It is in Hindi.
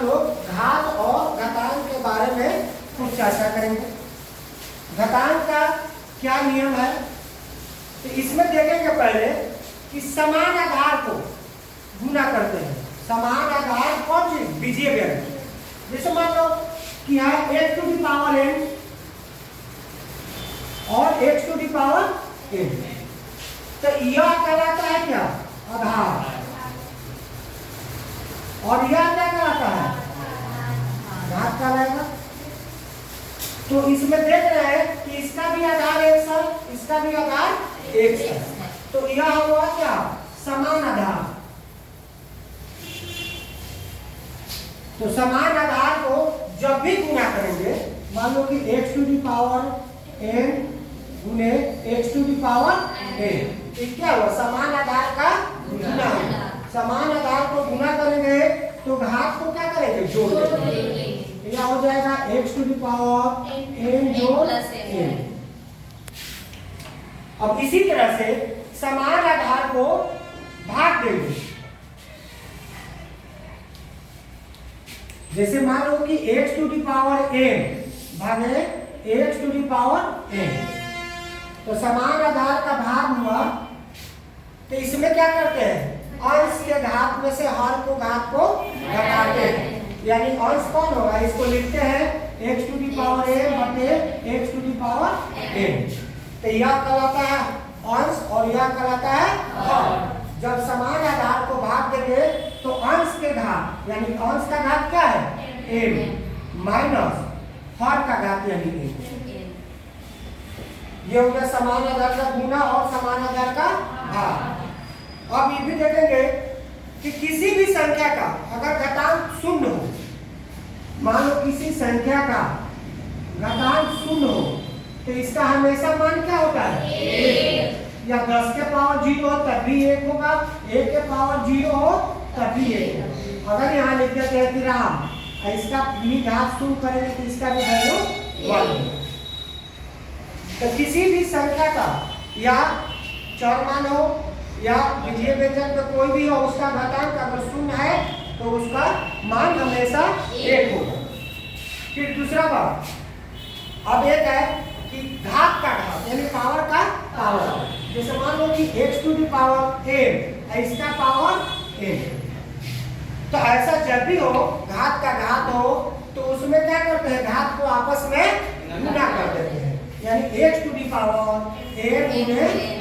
हम लोग घात और घातांक के बारे में कुछ चर्चा करेंगे। घातांक का क्या नियम है, तो इसमें देखेंगे पहले कि समान आधार को गुना करते हैं। समान आधार कौन सी? बीजीय व्यंजक। जैसे मान लो कि यहाँ x to the power n और x to the power n, तो यह कहलाता है क्या? आधार। और यह क्या कहलाता है? घात कहलाएगा। तो इसमें देख रहे हैं कि इसका भी आधार x है, इसका भी आधार x है, तो यह हुआ क्या? समान आधार। तो समान आधार को जब भी गुना करेंगे, मान लो कि x to the power n गुने x to the power n, तो क्या हुआ? समान आधार का गुना है। समान आधार को गुना करेंगे तो घात को क्या करेंगे? जोड़ देंगे। यह हो जाएगा x to the power n जोड़ n। अब इसी तरह से समान आधार को भाग देंगे। जैसे मान लो कि x to the power n भागे x to the power n, तो समान आधार का भाग हुआ। तो इसमें क्या करते हैं? अंश के घात में से हर को घात को घटाते हैं, यानी अंश कौन होगा? इसको लिखते हैं x to the power n बटे x to the power n। तो यह कहलाता है अंश और यह कहलाता है हर। जब समान आधार को भाग देंगे तो अंश के घात यानी अंश का घात क्या है? n माइनस हर का घात यानी n। ये हो गया समान आधार का गुना और समान आधार का भाग। अब ये भी देखेंगे कि किसी भी संख्या का अगर घातांक शून्य हो, मान लो किसी संख्या का घातांक शून्य हो, तो इसका हमेशा मान क्या होता है? 1। या 10 के पावर 0 हो तब भी 1 होगा, 1 के पावर 0 हो तब भी 1 होगा। अगर यहाँ लिख देते हैं कि राम, इसका भी घात शून्य करेंगे तो इसका भी वैल्यू 1 होगा। तो किसी भी संख्या का या चर मान हो या बीजीय व्यंजक में कोई भी हो, उसका घातांक अगर शून्य है तो उसका मान हमेशा 1 होगा। फिर दूसरा बात, अब एक है कि घात का घात यानी पावर का पावर। जैसे मान लो कि x to the power n, इसका पावर n, तो ऐसा जब भी हो घात का घात हो तो उसमें क्या करते हैं? घात को आपस में गुना कर देते हैं, यानी x to the power n गुने